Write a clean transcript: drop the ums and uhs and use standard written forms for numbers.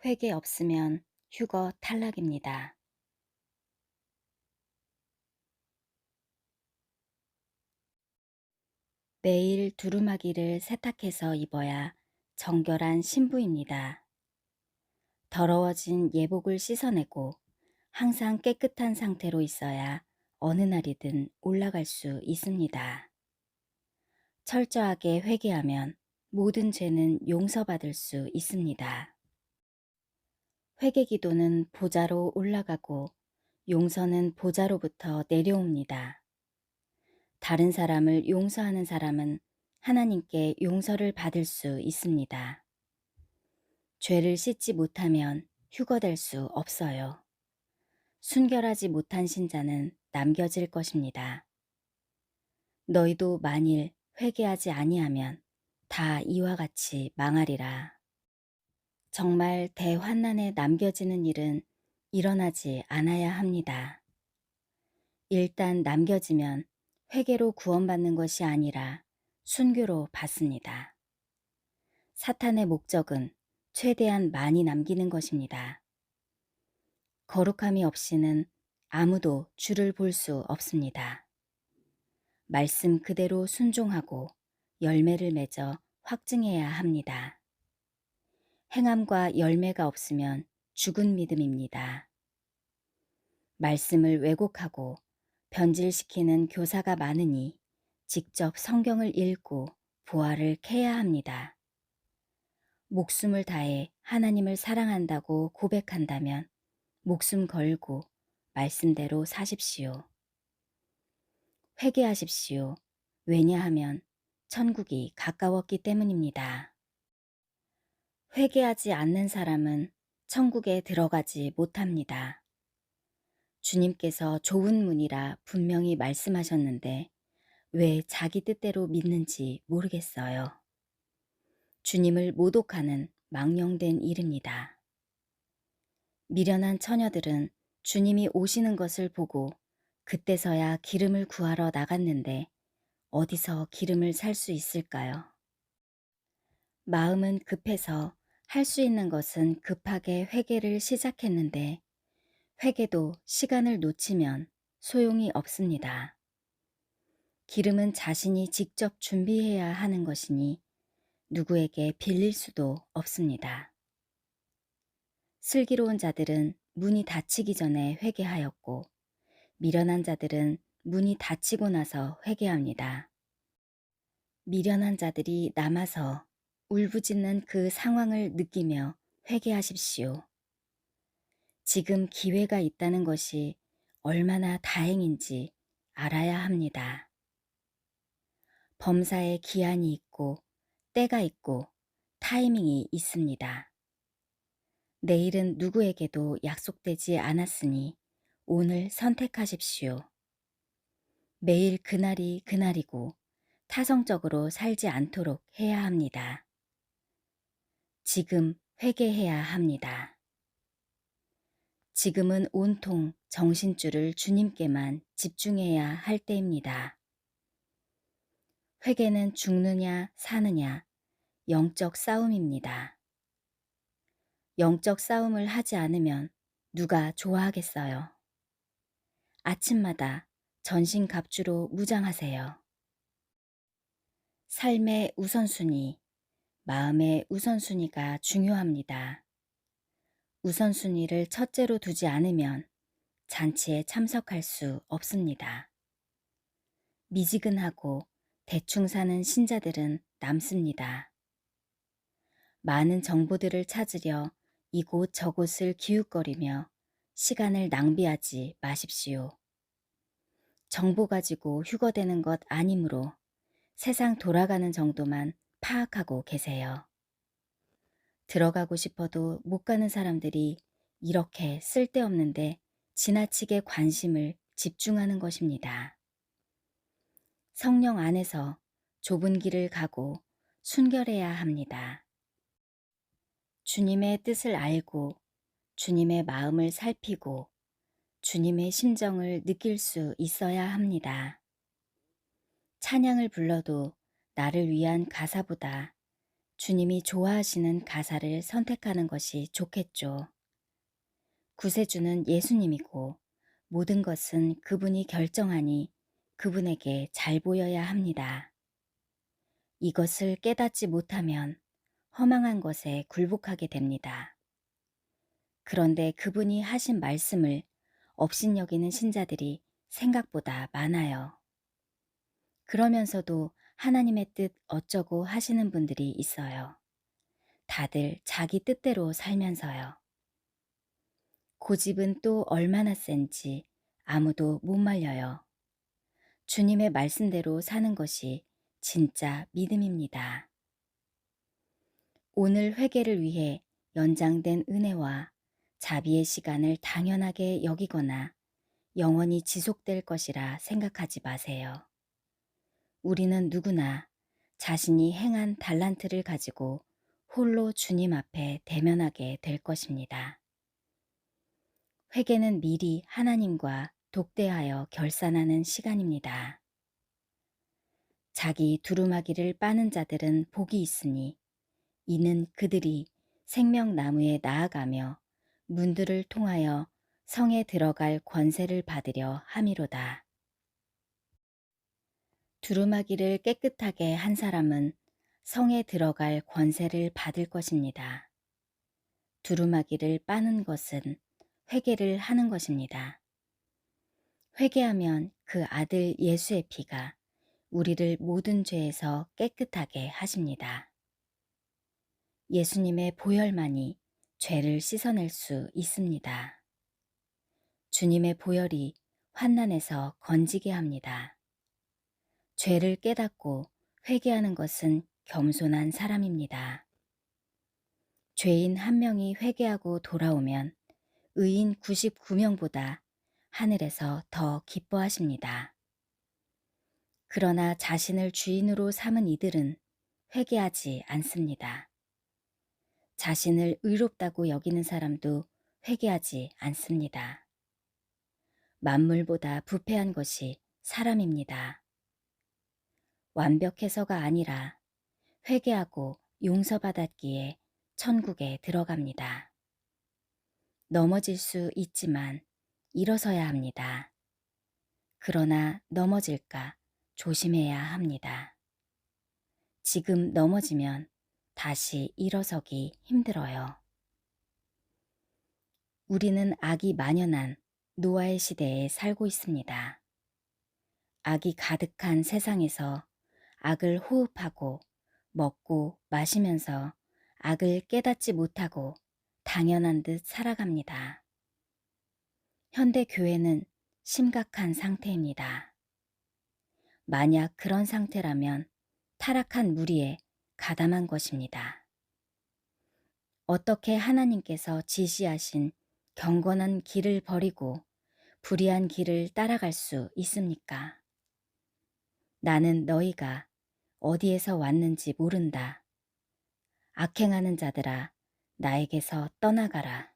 회계 없으면 휴거 탈락입니다. 매일 두루마기를 세탁해서 입어야 정결한 신부입니다. 더러워진 예복을 씻어내고 항상 깨끗한 상태로 있어야 어느 날이든 올라갈 수 있습니다. 철저하게 회개하면 모든 죄는 용서받을 수 있습니다. 회개 기도는 보좌로 올라가고 용서는 보좌로부터 내려옵니다. 다른 사람을 용서하는 사람은 하나님께 용서를 받을 수 있습니다. 죄를 씻지 못하면 휴거될 수 없어요. 순결하지 못한 신자는 남겨질 것입니다. 너희도 만일 회개하지 아니하면 다 이와 같이 망하리라. 정말 대환난에 남겨지는 일은 일어나지 않아야 합니다. 일단 남겨지면 회개로 구원받는 것이 아니라 순교로 받습니다. 사탄의 목적은 최대한 많이 남기는 것입니다. 거룩함이 없이는 아무도 주를 볼 수 없습니다. 말씀 그대로 순종하고 열매를 맺어 확증해야 합니다. 행함과 열매가 없으면 죽은 믿음입니다. 말씀을 왜곡하고 변질시키는 교사가 많으니 직접 성경을 읽고 보화를 캐야 합니다. 목숨을 다해 하나님을 사랑한다고 고백한다면 목숨 걸고 말씀대로 사십시오. 회개하십시오. 왜냐하면 천국이 가까웠기 때문입니다. 회개하지 않는 사람은 천국에 들어가지 못합니다. 주님께서 좁은 문이라 분명히 말씀하셨는데 왜 자기 뜻대로 믿는지 모르겠어요. 주님을 모독하는 망령된 일입니다. 미련한 처녀들은 주님이 오시는 것을 보고 그때서야 기름을 구하러 나갔는데 어디서 기름을 살 수 있을까요? 마음은 급해서 할 수 있는 것은 급하게 회개를 시작했는데 회개도 시간을 놓치면 소용이 없습니다. 기름은 자신이 직접 준비해야 하는 것이니 누구에게 빌릴 수도 없습니다. 슬기로운 자들은 문이 닫히기 전에 회개하였고 미련한 자들은 문이 닫히고 나서 회개합니다. 미련한 자들이 남아서 울부짖는 그 상황을 느끼며 회개하십시오. 지금 기회가 있다는 것이 얼마나 다행인지 알아야 합니다. 범사에 기한이 있고 때가 있고 타이밍이 있습니다. 내일은 누구에게도 약속되지 않았으니 오늘 선택하십시오. 매일 그날이 그날이고 타성적으로 살지 않도록 해야 합니다. 지금 회개해야 합니다. 지금은 온통 정신줄을 주님께만 집중해야 할 때입니다. 회개는 죽느냐 사느냐 영적 싸움입니다. 영적 싸움을 하지 않으면 누가 좋아하겠어요? 아침마다 전신갑주로 무장하세요. 삶의 우선순위, 마음의 우선순위가 중요합니다. 우선순위를 첫째로 두지 않으면 잔치에 참석할 수 없습니다. 미지근하고 대충 사는 신자들은 남습니다. 많은 정보들을 찾으려 이곳 저곳을 기웃거리며 시간을 낭비하지 마십시오. 정보 가지고 휴거되는 것 아니므로 세상 돌아가는 정도만 파악하고 계세요. 들어가고 싶어도 못 가는 사람들이 이렇게 쓸데없는데 지나치게 관심을 집중하는 것입니다. 성령 안에서 좁은 길을 가고 순결해야 합니다. 주님의 뜻을 알고 주님의 마음을 살피고 주님의 심정을 느낄 수 있어야 합니다. 찬양을 불러도 나를 위한 가사보다 주님이 좋아하시는 가사를 선택하는 것이 좋겠죠. 구세주는 예수님이고 모든 것은 그분이 결정하니 그분에게 잘 보여야 합니다. 이것을 깨닫지 못하면 허망한 것에 굴복하게 됩니다. 그런데 그분이 하신 말씀을 업신여기는 신자들이 생각보다 많아요. 그러면서도 하나님의 뜻 어쩌고 하시는 분들이 있어요. 다들 자기 뜻대로 살면서요. 고집은 또 얼마나 센지 아무도 못 말려요. 주님의 말씀대로 사는 것이 진짜 믿음입니다. 오늘 회개를 위해 연장된 은혜와 자비의 시간을 당연하게 여기거나 영원히 지속될 것이라 생각하지 마세요. 우리는 누구나 자신이 행한 달란트를 가지고 홀로 주님 앞에 대면하게 될 것입니다. 회개는 미리 하나님과 독대하여 결산하는 시간입니다. 자기 두루마기를 빠는 자들은 복이 있으니 이는 그들이 생명나무에 나아가며 문들을 통하여 성에 들어갈 권세를 받으려 함이로다. 두루마기를 깨끗하게 한 사람은 성에 들어갈 권세를 받을 것입니다. 두루마기를 빠는 것은 회개를 하는 것입니다. 회개하면 그 아들 예수의 피가 우리를 모든 죄에서 깨끗하게 하십니다. 예수님의 보혈만이 죄를 씻어낼 수 있습니다. 주님의 보혈이 환난에서 건지게 합니다. 죄를 깨닫고 회개하는 것은 겸손한 사람입니다. 죄인 한 명이 회개하고 돌아오면 의인 99명보다 하늘에서 더 기뻐하십니다. 그러나 자신을 주인으로 삼은 이들은 회개하지 않습니다. 자신을 의롭다고 여기는 사람도 회개하지 않습니다. 만물보다 부패한 것이 사람입니다. 완벽해서가 아니라 회개하고 용서받았기에 천국에 들어갑니다. 넘어질 수 있지만 일어서야 합니다. 그러나 넘어질까 조심해야 합니다. 지금 넘어지면 다시 일어서기 힘들어요. 우리는 악이 만연한 노아의 시대에 살고 있습니다. 악이 가득한 세상에서 악을 호흡하고 먹고 마시면서 악을 깨닫지 못하고 당연한 듯 살아갑니다. 현대 교회는 심각한 상태입니다. 만약 그런 상태라면 타락한 무리에 가담한 것입니다. 어떻게 하나님께서 지시하신 경건한 길을 버리고 불의한 길을 따라갈 수 있습니까? 나는 너희가 어디에서 왔는지 모른다. 악행하는 자들아, 나에게서 떠나가라.